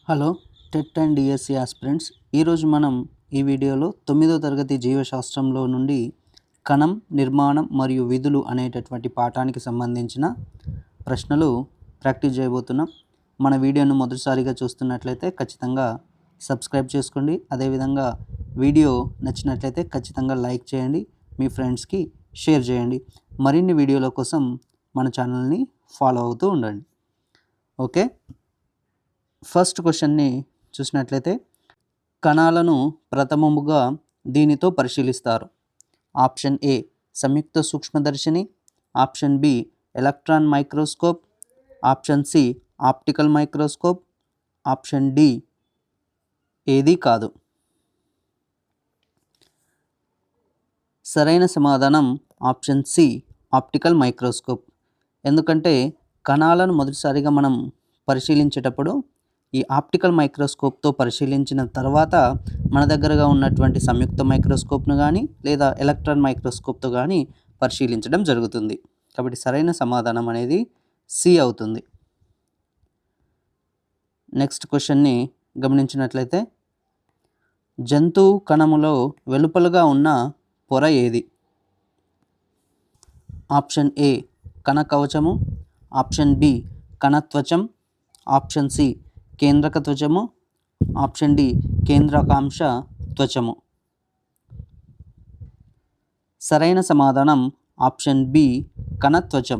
Hello TET and DSC aspirants. ఈరోజు మనం ఈ వీడియోలో 9వ తరగతి జీవశాస్త్రంలో నుండి కణం నిర్మాణం మరియు విధులు అనేటటువంటి పాఠానికి సంబంధించిన ప్రశ్నలు ప్రాక్టీస్ చేయబోతున్నాం. మన వీడియోను మొదటిసారిగా చూస్తున్నట్లయితే ఖచ్చితంగా సబ్స్క్రైబ్ చేసుకోండి. అదేవిధంగా వీడియో నచ్చినట్లయితే ఖచ్చితంగా లైక్ చేయండి, మీ ఫ్రెండ్స్కి షేర్ చేయండి. మరిన్ని వీడియోల కోసం మన ఛానల్ని ఫాలో అవుతూ ఉండండి. ఓకే, ఫస్ట్ క్వశ్చన్ని చూసినట్లయితే కణాలను ప్రథమముగా దీనితో పరిశీలిస్తారు. ఆప్షన్ ఏ సంయుక్త సూక్ష్మదర్శిని, option B electron microscope, option C optical microscope, option D ఏది కాదు. సరైన సమాధానం ఆప్షన్ సి ఆప్టికల్ మైక్రోస్కోప్. ఎందుకంటే కణాలను మొదటిసారిగా మనం పరిశీలించేటప్పుడు ఈ ఆప్టికల్ మైక్రోస్కోప్తో పరిశీలించిన తర్వాత మన దగ్గరగా ఉన్నటువంటి సంయుక్త మైక్రోస్కోప్ను కానీ లేదా ఎలక్ట్రాన్ మైక్రోస్కోప్తో కానీ పరిశీలించడం జరుగుతుంది. కాబట్టి సరైన సమాధానం అనేది సి అవుతుంది. నెక్స్ట్ క్వశ్చన్ని గమనించినట్లయితే జంతువు కణములో వెలుపలగా ఉన్న పొర ఏది? ఆప్షన్ ఏ కణకవచము, ఆప్షన్ బి కణత్వచం, ఆప్షన్ సి కేంద్రక త్వచము, ఆప్షన్ డి కేంద్రకాంశ త్వచము. సరైన సమాధానం ఆప్షన్ బి కణత్వచం.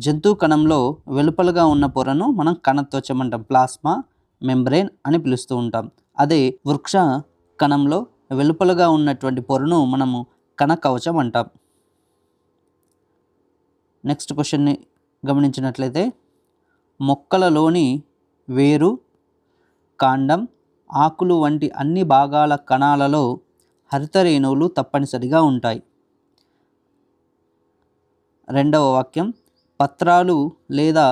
జంతువు కణంలో వెలుపలగా ఉన్న పొరను మనం కణత్వచం అంటాం, ప్లాస్మా మెంబ్రేన్ అని పిలుస్తూ ఉంటాం. అదే వృక్ష కణంలో వెలుపలగా ఉన్నటువంటి పొరను మనము కణకవచం అంటాం. నెక్స్ట్ క్వశ్చన్ని గమనించినట్లయితే మొక్కలలోని వేరు, కాండం, ఆకులు వంటి అన్ని భాగాల కణాలలో హరితరేణువులు తప్పనిసరిగా ఉంటాయి. రెండవ వాక్యం పత్రాలు లేదా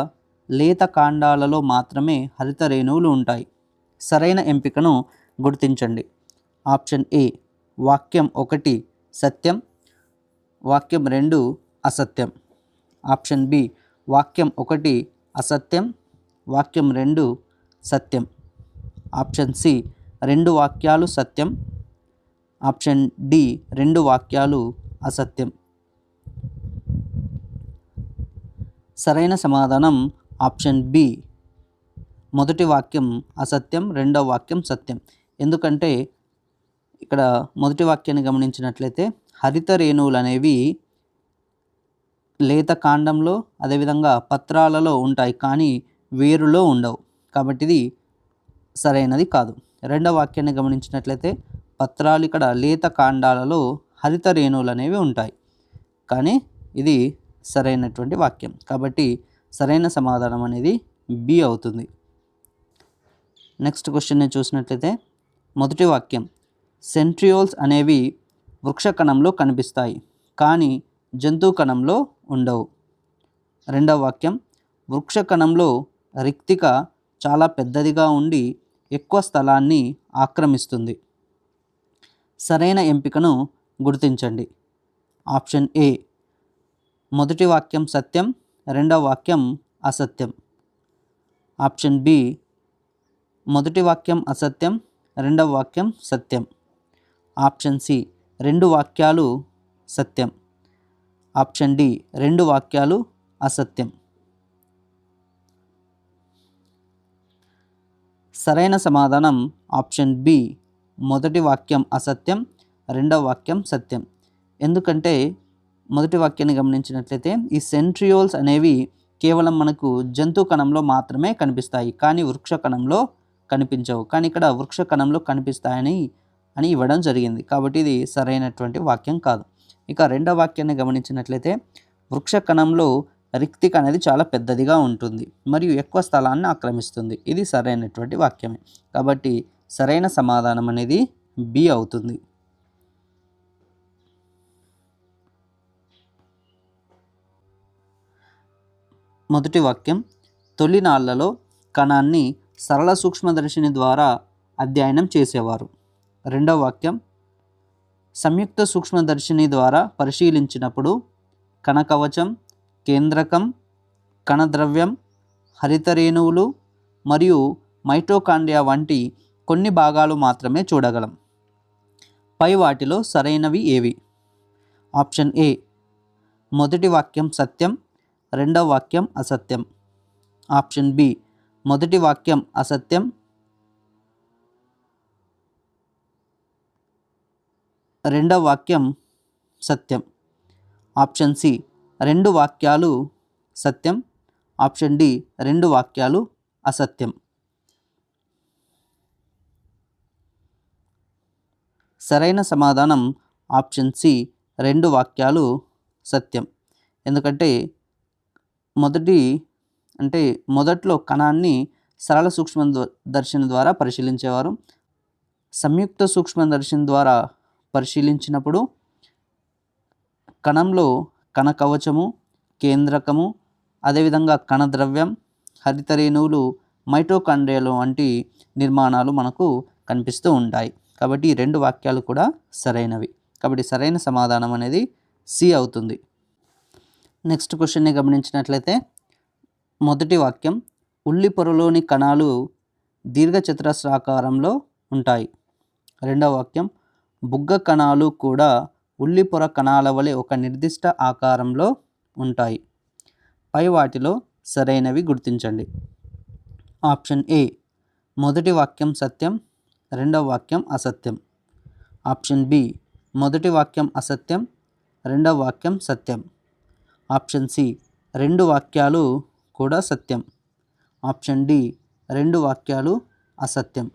లేత కాండాలలో మాత్రమే హరితరేణువులు ఉంటాయి. సరైన ఎంపికను గుర్తించండి. ఆప్షన్ ఏ వాక్యం 1 సత్యం, వాక్యం 2 అసత్యం. ఆప్షన్ బి వాక్యం 1 అసత్యం, వాక్యం 2 సత్యం. ఆప్షన్ సి 2 వాక్యాలు సత్యం, ఆప్షన్ డి 2 వాక్యాలు అసత్యం. సరైన సమాధానం ఆప్షన్ బి మొదటి వాక్యం అసత్యం, రెండవ వాక్యం సత్యం. ఎందుకంటే ఇక్కడ మొదటి వాక్యాన్ని గమనించినట్లయితే హరిత రేణువులు అనేవి లేత కాండంలో అదేవిధంగా పత్రాలలో ఉంటాయి, కానీ వేరులో ఉండవు. కాబట్టి ఇది సరైనది కాదు. రెండవ వాక్యాన్ని గమనించినట్లయితే పత్రాలు ఇక్కడ లేత కాండాలలో హరిత రేణువులు అనేవి ఉంటాయి, కానీ ఇది సరైనటువంటి వాక్యం. కాబట్టి సరైన సమాధానం అనేది బి అవుతుంది. నెక్స్ట్ క్వశ్చన్ని చూసినట్లయితే మొదటి వాక్యం సెంట్రియోల్స్ అనేవి వృక్ష కణంలో కనిపిస్తాయి, కానీ జంతువు కణంలో ఉండవు. రెండవ వాక్యం వృక్ష కణంలో రిక్తిక చాలా పెద్దదిగా ఉండి ఎక్కువ స్థలాన్ని ఆక్రమిస్తుంది. సరైన ఎంపికను గుర్తించండి. ఆప్షన్ ఏ మొదటి వాక్యం సత్యం, రెండవ వాక్యం అసత్యం. ఆప్షన్ బి మొదటి వాక్యం అసత్యం, రెండవ వాక్యం సత్యం. ఆప్షన్ సి 2 వాక్యాలు సత్యం. ఆప్షన్ డి 2 వాక్యాలు అసత్యం. సరైన సమాధానం ఆప్షన్ బి మొదటి వాక్యం అసత్యం, రెండవ వాక్యం సత్యం. ఎందుకంటే మొదటి వాక్యాన్ని గమనించినట్లయితే ఈ సెంట్రియోల్స్ అనేవి కేవలం మనకు జంతు కణంలో మాత్రమే కనిపిస్తాయి, కానీ వృక్ష కణంలో కనిపించవు. కానీ ఇక్కడ వృక్ష కణంలో కనిపిస్తాయని ఇవ్వడం జరిగింది, కాబట్టి ఇది సరైనటువంటి వాక్యం కాదు. ఇక రెండవ వాక్యాన్ని గమనించినట్లయితే వృక్ష కణంలో రిక్తిక అనేది చాలా పెద్దదిగా ఉంటుంది మరియు ఎక్కువ స్థలాన్ని ఆక్రమిస్తుంది. ఇది సరైనటువంటి వాక్యమే. కాబట్టి సరైన సమాధానం అనేది బి అవుతుంది. మొదటి వాక్యం తొలినాళ్లలో కణాన్ని సరళ సూక్ష్మదర్శిని ద్వారా అధ్యయనం చేసేవారు. రెండవ వాక్యం సంయుక్త సూక్ష్మదర్శిని ద్వారా పరిశీలించినప్పుడు కణకవచం, కేంద్రకం, కణద్రవ్యం, హరితరేణువులు మరియు మైటోకాండ్రియా వంటి కొన్ని భాగాలు మాత్రమే చూడగలం. పై వాటిలో సరైనవి ఏవి? ఆప్షన్ ఏ మొదటి వాక్యం సత్యం, రెండవ వాక్యం అసత్యం. ఆప్షన్ బి మొదటి వాక్యం అసత్యం, రెండవ వాక్యం సత్యం. ఆప్షన్ సి రెండు వాక్యాలు సత్యం. ఆప్షన్ డి రెండు వాక్యాలు అసత్యం. సరైన సమాధానం ఆప్షన్ సి రెండు వాక్యాలు సత్యం. ఎందుకంటే మొదట్లో కణాన్ని సరళ సూక్ష్మదర్శిని ద్వారా పరిశీలించేవారు. సంయుక్త సూక్ష్మదర్శిని ద్వారా పరిశీలించినప్పుడు కణంలో కణ కవచము, కేంద్రకము, అదేవిధంగా కణద్రవ్యం, హరితరేణువులు, మైటోకాండ్రియాలు వంటి నిర్మాణాలు మనకు కనిపిస్తూ ఉంటాయి. కాబట్టి ఈ రెండు వాక్యాలు కూడా సరైనవి. కాబట్టి సరైన సమాధానం అనేది సి అవుతుంది. నెక్స్ట్ క్వశ్చన్ని గమనించినట్లయితే మొదటి వాక్యం ఉల్లి పొరలోని కణాలు దీర్ఘచతురస్రాకారంలో ఉంటాయి. రెండవ వాక్యం బుగ్గ కణాలు కూడా ఉల్లి పొర కణాల వలె ఒక నిర్దిష్ట ఆకారంలో ఉంటాయి. పై వాటిలో సరైనవి గుర్తించండి. ఆప్షన్ ఏ మొదటి వాక్యం సత్యం, రెండవ వాక్యం అసత్యం. ఆప్షన్ బి మొదటి వాక్యం అసత్యం, రెండవ వాక్యం సత్యం. ఆప్షన్ సి రెండు వాక్యాలు కూడా సత్యం. ఆప్షన్ డి రెండు వాక్యాలు అసత్యం.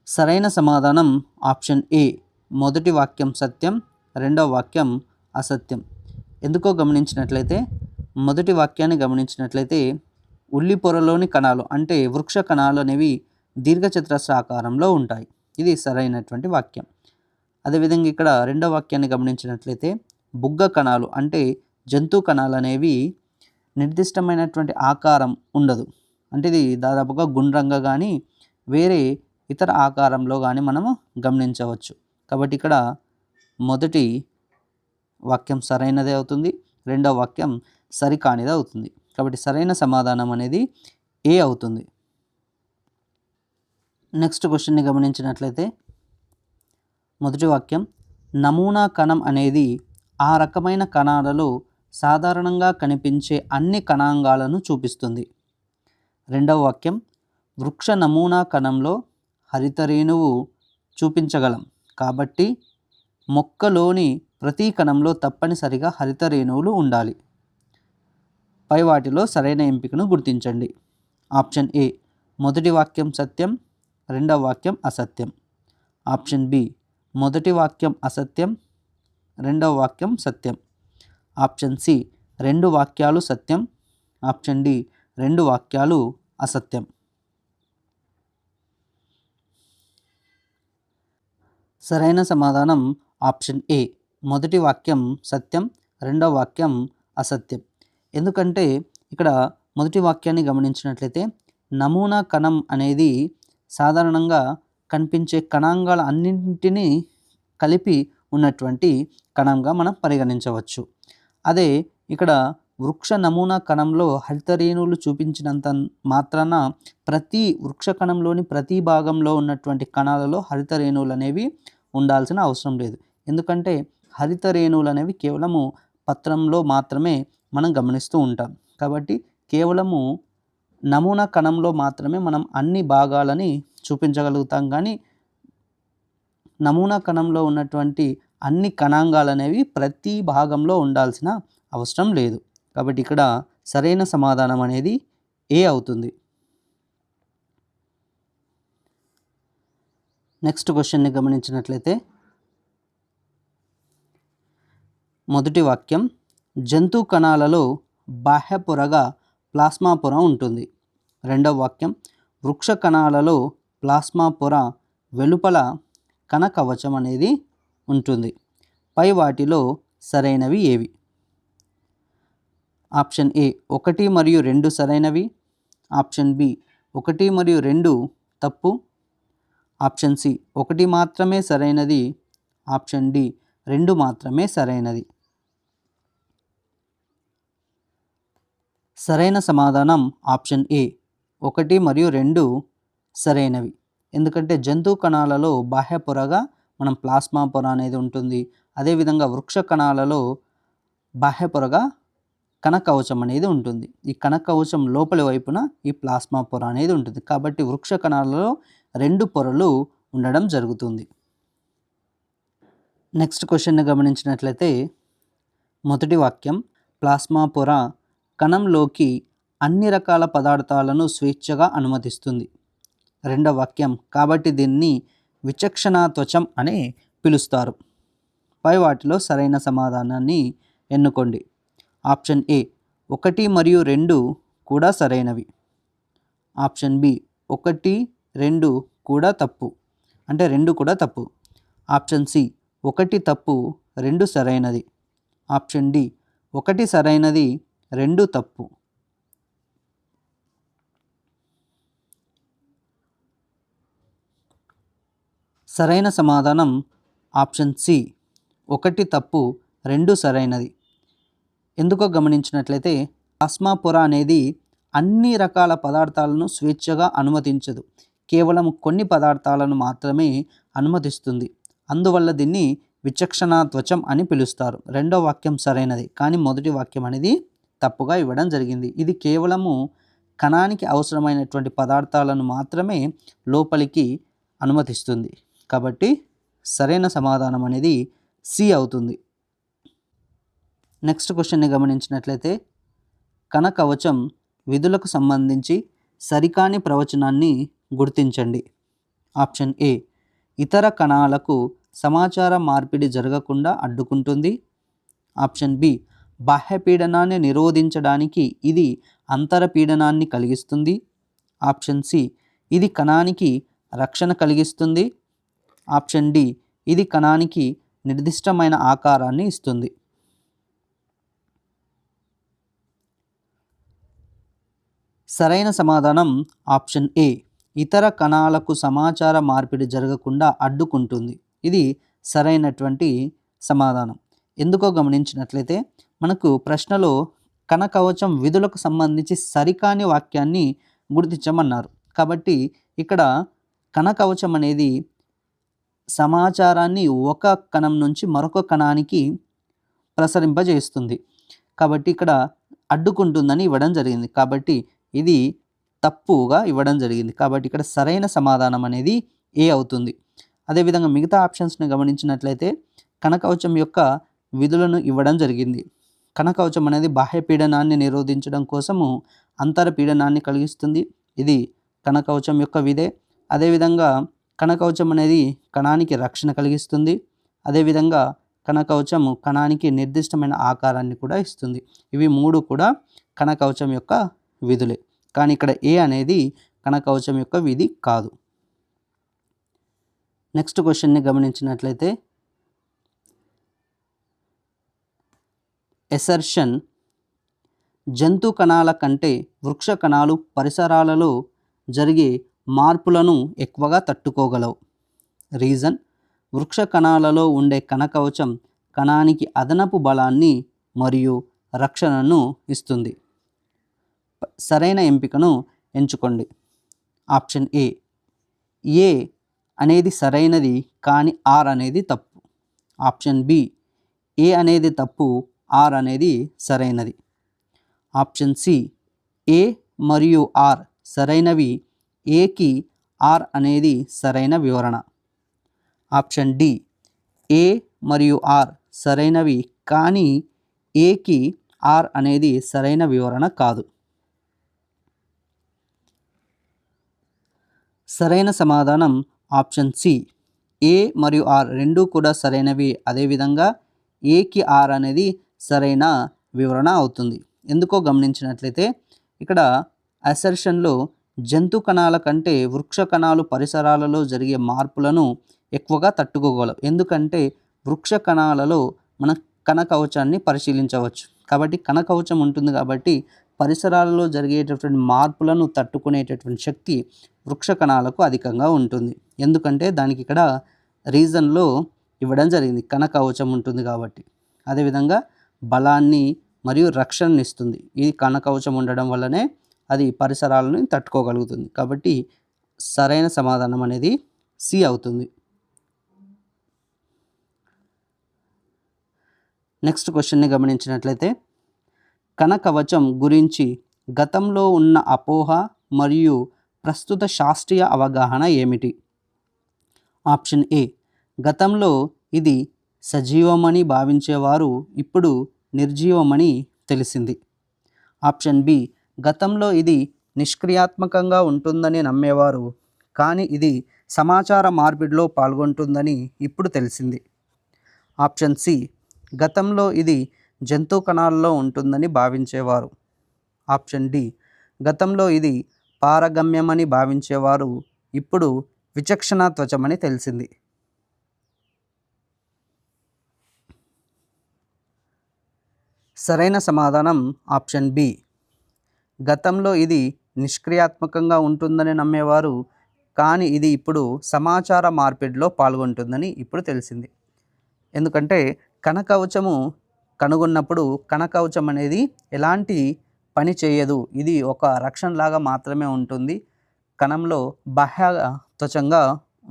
సరైన సమాధానం ఆప్షన్ ఏ మొదటి వాక్యం సత్యం, రెండవ వాక్యం అసత్యం. ఎందుకో గమనించినట్లయితే మొదటి వాక్యాన్ని గమనించినట్లయితే ఉల్లి పొరలోని కణాలు అంటే వృక్ష కణాలు అనేవి దీర్ఘచతురస్రాకారంలో ఉంటాయి. ఇది సరైనటువంటి వాక్యం. అదేవిధంగా ఇక్కడ రెండవ వాక్యాన్ని గమనించినట్లయితే బుగ్గ కణాలు అంటే జంతు కణాలు అనేవి నిర్దిష్టమైనటువంటి ఆకారం ఉండదు. అంటే ఇది దాదాపుగా గుండ్రంగా కానీ వేరే ఇతర ఆకారంలో కానీ మనము గమనించవచ్చు. కాబట్టి ఇక్కడ మొదటి వాక్యం సరైనదే అవుతుంది, రెండవ వాక్యం సరికానిది అవుతుంది. కాబట్టి సరైన సమాధానం అనేది ఏ అవుతుంది. నెక్స్ట్ క్వశ్చన్ని గమనించినట్లయితే మొదటి వాక్యం నమూనా కణం అనేది ఆ రకమైన కణాలలో సాధారణంగా కనిపించే అన్ని కణాంగాలను చూపిస్తుంది. రెండవ వాక్యం వృక్ష నమూనా కణంలో హరితరేణువు చూపించగలం కాబట్టి మొక్కలోని ప్రతి కణంలో తప్పనిసరిగా హరితరేణువులు ఉండాలి. పై వాటిలో సరైన ఎంపికను గుర్తించండి. ఆప్షన్ ఏ మొదటి వాక్యం సత్యం, రెండవ వాక్యం అసత్యం. ఆప్షన్ బి మొదటి వాక్యం అసత్యం, రెండవ వాక్యం సత్యం. ఆప్షన్ సి రెండు వాక్యాలు సత్యం. ఆప్షన్ డి రెండు వాక్యాలు అసత్యం. సరైన సమాధానం ఆప్షన్ ఏ మొదటి వాక్యం సత్యం, రెండవ వాక్యం అసత్యం. ఎందుకంటే ఇక్కడ మొదటి వాక్యాన్ని గమనించినట్లయితే నమూనా కణం అనేది సాధారణంగా కనిపించే కణాంగాల అన్నింటినీ కలిపి ఉన్నటువంటి కణంగా మనం పరిగణించవచ్చు. అదే ఇక్కడ వృక్ష నమూనా కణంలో హరితరేణువులు చూపించినంత మాత్రాన ప్రతి వృక్ష కణంలోని ప్రతి భాగంలో ఉన్నటువంటి కణాలలో హరితరేణువులు అనేవి ఉండాల్సిన అవసరం లేదు. ఎందుకంటే హరితరేణువులు అనేవి కేవలము పత్రంలో మాత్రమే మనం గమనిస్తూ ఉంటాం. కాబట్టి కేవలము నమూనా కణంలో మాత్రమే మనం అన్ని భాగాలని చూపించగలుగుతాం. కానీ నమూనా కణంలో ఉన్నటువంటి అన్ని కణాంగాలు అనేవి ప్రతి భాగంలో ఉండాల్సిన అవసరం లేదు. కాబట్టి ఇక్కడ సరైన సమాధానం అనేది ఏ అవుతుంది. నెక్స్ట్ క్వశ్చన్ని గమనించినట్లయితే మొదటి వాక్యం జంతు కణాలలో బాహ్య పొరగా ప్లాస్మా పొర ఉంటుంది. రెండవ వాక్యం వృక్ష కణాలలో ప్లాస్మా పొర వెలుపల కణ కవచం అనేది ఉంటుంది. పై వాటిలో సరైనవి ఏవి? ఆప్షన్ ఏ 1 మరియు 2 సరైనవి. ఆప్షన్ బి 1 మరియు 2 తప్పు. ఆప్షన్ సి 1 మాత్రమే సరైనది. ఆప్షన్ డి 2 మాత్రమే సరైనది. సరైన సమాధానం ఆప్షన్ ఏ 1 మరియు 2 సరైనవి. ఎందుకంటే జంతు కణాలలో బాహ్య పొరగా మనం ప్లాస్మా పొర అనేది ఉంటుంది. అదేవిధంగా వృక్ష కణాలలో బాహ్య పొరగా కణకవచం అనేది ఉంటుంది. ఈ కణకవచం లోపలి వైపున ఈ ప్లాస్మా పొర అనేది ఉంటుంది. కాబట్టి వృక్ష కణాలలో 2 పొరలు ఉండడం జరుగుతుంది. నెక్స్ట్ క్వశ్చన్ని గమనించినట్లయితే మొదటి వాక్యం ప్లాస్మా పొర కణంలోకి అన్ని రకాల పదార్థాలను స్వేచ్ఛగా అనుమతిస్తుంది. రెండవ వాక్యం కాబట్టి దీన్ని విచక్షణ త్వచం అని పిలుస్తారు. పై వాటిలో సరైన సమాధానాన్ని ఎన్నుకోండి. ఆప్షన్ ఏ 1 మరియు 2 కూడా సరైనవి. ఆప్షన్ బి 1, 2 కూడా తప్పు, అంటే 2 కూడా తప్పు. ఆప్షన్ సి 1 తప్పు 2 సరైనది. ఆప్షన్ డి 1 సరైనది 2 తప్పు. సరైన సమాధానం ఆప్షన్ సి 1 తప్పు 2 సరైనది. ఎందుకో గమనించినట్లయితే ప్లాస్మా పొర అనేది అన్ని రకాల పదార్థాలను స్వేచ్ఛగా అనుమతించదు, కేవలం కొన్ని పదార్థాలను మాత్రమే అనుమతిస్తుంది. అందువల్ల దీన్ని విచక్షణ త్వచం అని పిలుస్తారు. రెండో వాక్యం సరైనది, కానీ మొదటి వాక్యం అనేది తప్పుగా ఇవ్వడం జరిగింది. ఇది కేవలము కణానికి అవసరమైనటువంటి పదార్థాలను మాత్రమే లోపలికి అనుమతిస్తుంది. కాబట్టి సరైన సమాధానం అనేది సి అవుతుంది. నెక్స్ట్ క్వశ్చన్ని గమనించినట్లయితే కణకవచం విధులకు సంబంధించి సరికాని ప్రవచనాన్ని గుర్తించండి. ఆప్షన్ ఏ ఇతర కణాలకు సమాచార మార్పిడి జరగకుండా అడ్డుకుంటుంది. ఆప్షన్ బి బాహ్య పీడనాన్ని నిరోధించడానికి ఇది అంతర పీడనాన్ని కలిగిస్తుంది. ఆప్షన్ సి ఇది కణానికి రక్షణ కలిగిస్తుంది. ఆప్షన్ డి ఇది కణానికి నిర్దిష్టమైన ఆకారాన్ని ఇస్తుంది. సరైన సమాధానం ఆప్షన్ ఏ ఇతర కణాలకు సమాచార మార్పిడి జరగకుండా అడ్డుకుంటుంది. ఇది సరైనటువంటి సమాధానం. ఎందుకో గమనించినట్లయితే మనకు ప్రశ్నలో కణకవచం విధులకు సంబంధించి సరికాని వాక్యాన్ని గుర్తించమన్నారు. కాబట్టి ఇక్కడ కణకవచం అనేది సమాచారాన్ని ఒక కణం నుంచి మరొక కణానికి ప్రసరింపజేస్తుంది. కాబట్టి ఇక్కడ అడ్డుకుంటుందని ఇవ్వడం జరిగింది. కాబట్టి ఇది తప్పుగా ఇవ్వడం జరిగింది. కాబట్టి ఇక్కడ సరైన సమాధానం అనేది ఏ అవుతుంది. అదేవిధంగా మిగతా ఆప్షన్స్ని గమనించినట్లయితే కణకవచం యొక్క విధులను ఇవ్వడం జరిగింది. కణకవచం అనేది బాహ్య పీడనాన్ని నిరోధించడం కోసము అంతర పీడనాన్ని కలిగిస్తుంది. ఇది కణకవచం యొక్క విధే. అదేవిధంగా కణకవచం అనేది కణానికి రక్షణ కలిగిస్తుంది. అదేవిధంగా కణకవచము కణానికి నిర్దిష్టమైన ఆకారాన్ని కూడా ఇస్తుంది. ఇవి 3 కూడా కణకవచం యొక్క విధులే. కానీ ఇక్కడ ఏ అనేది కణకవచం యొక్క విధి కాదు. నెక్స్ట్ క్వశ్చన్ని గమనించినట్లయితే ఎసర్షన్ జంతు కణాల కంటే వృక్ష కణాలు పరిసరాలలో జరిగే మార్పులను ఎక్కువగా తట్టుకోగలవు. రీజన్ వృక్ష కణాలలో ఉండే కణకవచం కణానికి అదనపు బలాన్ని మరియు రక్షణను ఇస్తుంది. సరైన ఎంపికను ఎంచుకోండి. ఆప్షన్ ఏ అనేది సరైనది కానీ ఆర్ అనేది తప్పు. ఆప్షన్ బి ఏ అనేది తప్పు, ఆర్ అనేది సరైనది. ఆప్షన్ సి ఏ మరియు ఆర్ సరైనవి, ఏకి ఆర్ అనేది సరైన వివరణ. ఆప్షన్ డి ఏ మరియు ఆర్ సరైనవి కానీ ఏకి ఆర్ అనేది సరైన వివరణ కాదు. సరైన సమాధానం ఆప్షన్ సి ఏ మరియు ఆర్ రెండూ కూడా సరైనవి. అదేవిధంగా ఏకి ఆర్ అనేది సరైన వివరణ అవుతుంది. ఎందుకో గమనించినట్లయితే ఇక్కడ అసర్షన్లో జంతు కణాల కంటే వృక్ష కణాలు పరిసరాలలో జరిగే మార్పులను ఎక్కువగా తట్టుకోగలవు. ఎందుకంటే వృక్ష కణాలలో మన కణకవచాన్ని పరిశీలించవచ్చు. కాబట్టి కణకవచం ఉంటుంది కాబట్టి పరిసరాలలో జరిగేటటువంటి మార్పులను తట్టుకునేటటువంటి శక్తి వృక్ష కణాలకు అధికంగా ఉంటుంది. ఎందుకంటే దానికి ఇక్కడ రీజన్లో ఇవ్వడం జరిగింది, కణకవచం ఉంటుంది కాబట్టి. అదేవిధంగా బలాన్ని మరియు రక్షణనిస్తుంది. ఈ కణకవచం ఉండడం వల్లనే అది పరిసరాలను తట్టుకోగలుగుతుంది. కాబట్టి సరైన సమాధానం అనేది సి అవుతుంది. నెక్స్ట్ క్వశ్చన్ని గమనించినట్లయితే కణకవచం గురించి గతంలో ఉన్న అపోహ మరియు ప్రస్తుత శాస్త్రీయ అవగాహన ఏమిటి? ఆప్షన్ ఏ, గతంలో ఇది సజీవమని భావించేవారు ఇప్పుడు నిర్జీవమని తెలిసింది. ఆప్షన్ బి, గతంలో ఇది నిష్క్రియాత్మకంగా ఉంటుందని నమ్మేవారు కానీ ఇది సమాచార మార్పిడిలో పాల్గొంటుందని ఇప్పుడు తెలిసింది. ఆప్షన్ సి, గతంలో ఇది జంతు కణాల్లో ఉంటుందని భావించేవారు. ఆప్షన్ డి, గతంలో ఇది పారగమ్యమని భావించేవారు ఇప్పుడు విచక్షణ త్వచమని తెలిసింది. సరైన సమాధానం ఆప్షన్ బి, గతంలో ఇది నిష్క్రియాత్మకంగా ఉంటుందని నమ్మేవారు కానీ ఇది ఇప్పుడు సమాచార మార్పిడిలో పాల్గొంటుందని ఇప్పుడు తెలిసింది. ఎందుకంటే కణకవచము కనుగొన్నప్పుడు కణకవచం అనేది ఎలాంటి పని చేయదు, ఇది ఒక రక్షణలాగా మాత్రమే ఉంటుంది, కణంలో బాహ్య త్వచంగా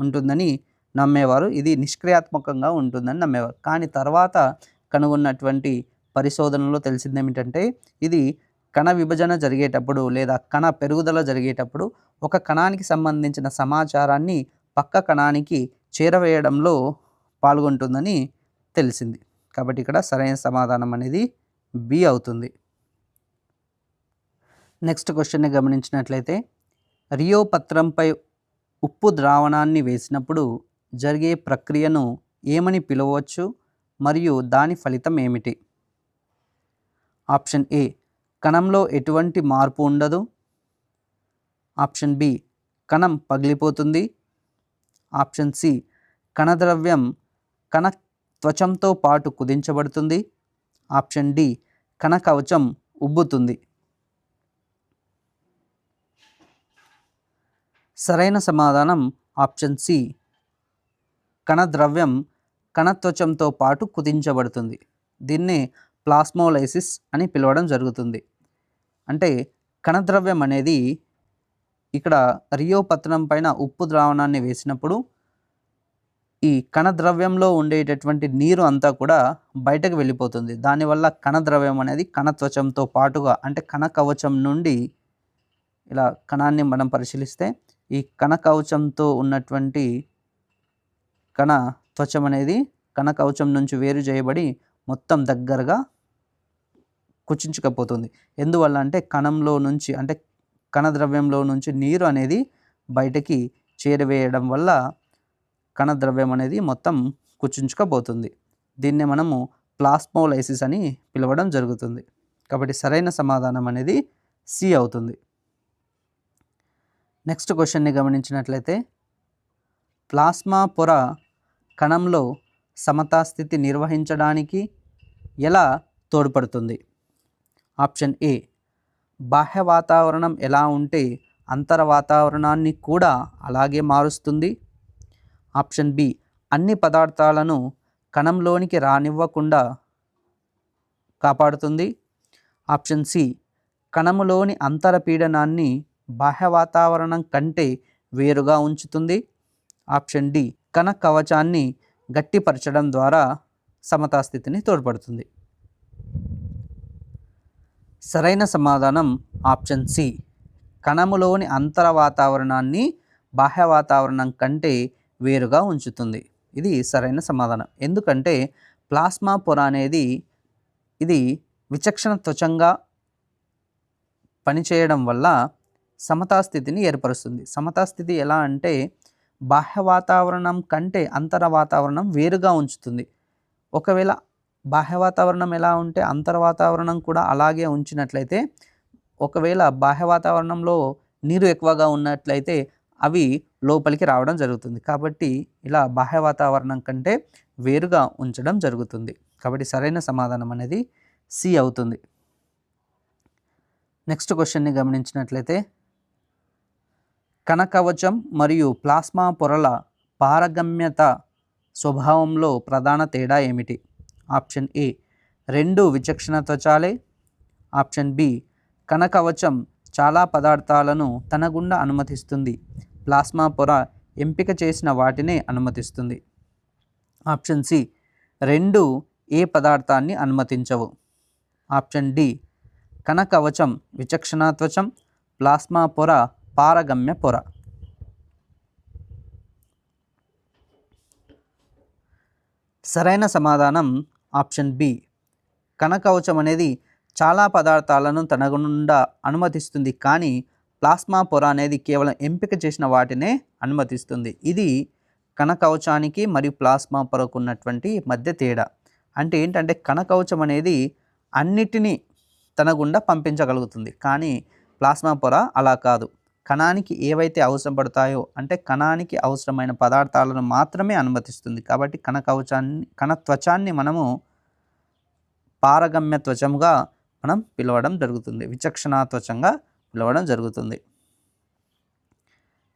ఉంటుందని నమ్మేవారు, ఇది నిష్క్రియాత్మకంగా ఉంటుందని నమ్మేవారు. కానీ తర్వాత కనుగొన్నటువంటి పరిశోధనలో తెలిసింది ఏమిటంటే ఇది కణ విభజన జరిగేటప్పుడు లేదా కణ పెరుగుదల జరిగేటప్పుడు ఒక కణానికి సంబంధించిన సమాచారాన్ని పక్క కణానికి చేరవేయడంలో పాల్గొంటుందని తెలిసింది. కాబట్టి ఇక్కడ సరైన సమాధానం అనేది బి అవుతుంది. నెక్స్ట్ క్వశ్చన్ని గమనించినట్లయితే రియో పత్రంపై ఉప్పు ద్రావణాన్ని వేసినప్పుడు జరిగే ప్రక్రియను ఏమని పిలవచ్చు మరియు దాని ఫలితం ఏమిటి? ఆప్షన్ ఏ, కణంలో ఎటువంటి మార్పు ఉండదు. ఆప్షన్ బి, కణం పగిలిపోతుంది. ఆప్షన్ సి, కణద్రవ్యం కణ త్వచంతో పాటు కుదించబడుతుంది. Option D, కణకవచం ఉబ్బుతుంది. సరైన సమాధానం ఆప్షన్ సి, కణద్రవ్యం కణత్వచంతో పాటు కుదించబడుతుంది. దీన్నే ప్లాస్మోలైసిస్ అని పిలవడం జరుగుతుంది. అంటే కణద్రవ్యం అనేది ఇక్కడ రియో పత్రం పైన ఉప్పు ద్రావణాన్ని వేసినప్పుడు ఈ కణద్రవ్యంలో ఉండేటటువంటి నీరు అంతా కూడా బయటకు వెళ్ళిపోతుంది. దానివల్ల కణద్రవ్యం అనేది కణత్వచంతో పాటుగా అంటే కణకవచం నుండి ఇలా కణాన్ని మనం పరిశీలిస్తే ఈ కణకవచంతో ఉన్నటువంటి కణ త్వచం అనేది కణకవచం నుంచి వేరు చేయబడి మొత్తం దగ్గరగా కుచించుకపోతుంది. ఎందువల్ల అంటే కణంలో నుంచి అంటే కణద్రవ్యంలో నుంచి నీరు అనేది బయటకి చేరవేయడం వల్ల కణద్రవ్యం అనేది మొత్తం కుచించుకపోతుంది. దీన్నే మనము ప్లాస్మోలైసిస్ అని పిలవడం జరుగుతుంది. కాబట్టి సరైన సమాధానం అనేది సి అవుతుంది. నెక్స్ట్ క్వశ్చన్ని గమనించినట్లయితే ప్లాస్మా పొర కణంలో సమతాస్థితి నిర్వహించడానికి ఎలా తోడ్పడుతుంది? ఆప్షన్ ఏ, బాహ్య వాతావరణం ఎలా ఉంటే అంతర వాతావరణాన్ని కూడా అలాగే మారుస్తుంది. ఆప్షన్ బి, అన్ని పదార్థాలను కణంలోనికి రానివ్వకుండా కాపాడుతుంది. ఆప్షన్ సి, కణములోని అంతర పీడనాన్ని బాహ్య వాతావరణం కంటే వేరుగా ఉంచుతుంది. ఆప్షన్ డి, కణ కవచాన్ని గట్టిపరచడం ద్వారా సమతాస్థితిని తోడ్పడుతుంది. సరైన సమాధానం ఆప్షన్ సి, కణములోని అంతర వాతావరణాన్ని బాహ్య వాతావరణం కంటే వేరుగా ఉంచుతుంది. ఇది సరైన సమాధానం. ఎందుకంటే ప్లాస్మా పొర అనేది ఇది విచక్షణ త్వచంగా పనిచేయడం వల్ల సమతాస్థితిని ఏర్పరుస్తుంది. సమతాస్థితి ఎలా అంటే బాహ్య వాతావరణం కంటే అంతర వాతావరణం వేరుగా ఉంచుతుంది. ఒకవేళ బాహ్య వాతావరణం ఎలా ఉంటే అంతర వాతావరణం కూడా అలాగే ఉంచినట్లయితే ఒకవేళ బాహ్య వాతావరణంలో నీరు ఎక్కువగా ఉన్నట్లయితే అవి లోపలికి రావడం జరుగుతుంది. కాబట్టి ఇలా బాహ్య వాతావరణం కంటే వేరుగా ఉంచడం జరుగుతుంది. కాబట్టి సరైన సమాధానం అనేది సి అవుతుంది. నెక్స్ట్ క్వశ్చన్ని గమనించినట్లయితే కణకవచం మరియు ప్లాస్మా పొరల పారగమ్యత స్వభావంలో ప్రధాన తేడా ఏమిటి? ఆప్షన్ ఏ, రెండు విచక్షణ త్వచాలే. ఆప్షన్ బి కణకవచం చాలా పదార్థాలను తన గుండా అనుమతిస్తుంది. ప్లాస్మా పొర ఎంపిక చేసిన వాటినే అనుమతిస్తుంది. ఆప్షన్ సి రెండు ఏ పదార్థాన్ని అనుమతించవు. ఆప్షన్ డి కణకవచం విచక్షణా త్వచం, ప్లాస్మా పొర పారగమ్య పొర. సరైన సమాధానం ఆప్షన్ బి. కణకవచం అనేది చాలా పదార్థాలను తన గుండా అనుమతిస్తుంది, కానీ ప్లాస్మా పొర అనేది కేవలం ఎంపిక చేసిన వాటినే అనుమతిస్తుంది. ఇది కణకవచానికి మరియు ప్లాస్మా పొరకు ఉన్నటువంటి మధ్య తేడా. అంటే ఏంటంటే కణకవచం అనేది అన్నిటినీ తన గుండా పంపించగలుగుతుంది, కానీ ప్లాస్మా పొర అలా కాదు. కణానికి ఏవైతే అవసరం పడతాయో అంటే కణానికి అవసరమైన పదార్థాలను మాత్రమే అనుమతిస్తుంది. కాబట్టి కణత్వచాన్ని మనము పారగమ్య త్వచంగా మనం పిలవడం జరుగుతుంది, విచక్షణా త్వచంగా పిలవడం జరుగుతుంది.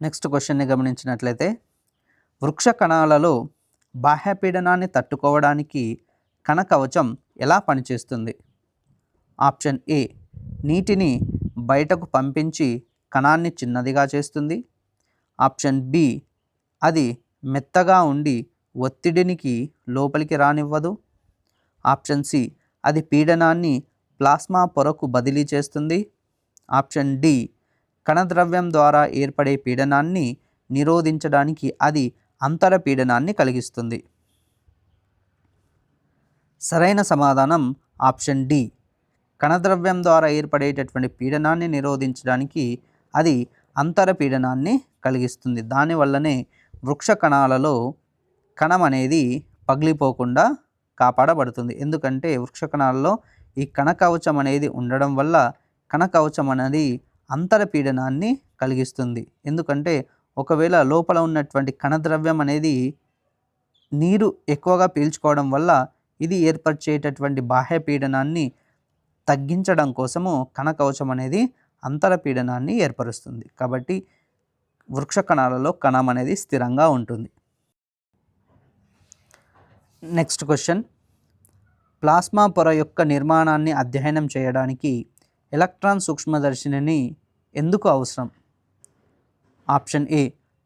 నెక్స్ట్ క్వశ్చన్ని గమనించినట్లయితే, వృక్ష కణాలలో బాహ్యపీడనాన్ని తట్టుకోవడానికి కణకవచం ఎలా పనిచేస్తుంది? ఆప్షన్ ఏ నీటిని బయటకు పంపించి కణాన్ని చిన్నదిగా చేస్తుంది. ఆప్షన్ బి అది మెత్తగా ఉండి ఒత్తిడినికి లోపలికి రానివ్వదు. ఆప్షన్ సి అది పీడనాన్ని ప్లాస్మా పొరకు బదిలీ చేస్తుంది. ఆప్షన్ డి కణద్రవ్యం ద్వారా ఏర్పడే పీడనాన్ని నిరోధించడానికి అది అంతర పీడనాన్ని కలిగిస్తుంది. సరైన సమాధానం ఆప్షన్ డి. కణద్రవ్యం ద్వారా ఏర్పడేటటువంటి పీడనాన్ని నిరోధించడానికి అది అంతర పీడనాన్ని కలిగిస్తుంది. దానివల్లనే వృక్ష కణాలలో కణం అనేది పగిలిపోకుండా కాపాడబడుతుంది. ఎందుకంటే వృక్ష కణాలలో ఈ కణకవచం అనేది ఉండడం వల్ల కణకవచం అనేది అంతర పీడనాన్ని కలిగిస్తుంది. ఎందుకంటే ఒకవేళ లోపల ఉన్నటువంటి కణద్రవ్యం అనేది నీరు ఎక్కువగా పీల్చుకోవడం వల్ల ఇది ఏర్పరిచేటటువంటి బాహ్య పీడనాన్ని తగ్గించడం కోసము కణకవచం అనేది అంతర పీడనాన్ని ఏర్పరుస్తుంది. కాబట్టి వృక్ష కణాలలో కణం అనేది స్థిరంగా ఉంటుంది. నెక్స్ట్ క్వశ్చన్, ప్లాస్మా పొర యొక్క నిర్మాణాన్ని అధ్యయనం చేయడానికి ఎలక్ట్రాన్ సూక్ష్మదర్శినిని ఎందుకు అవసరం? ఆప్షన్ ఏ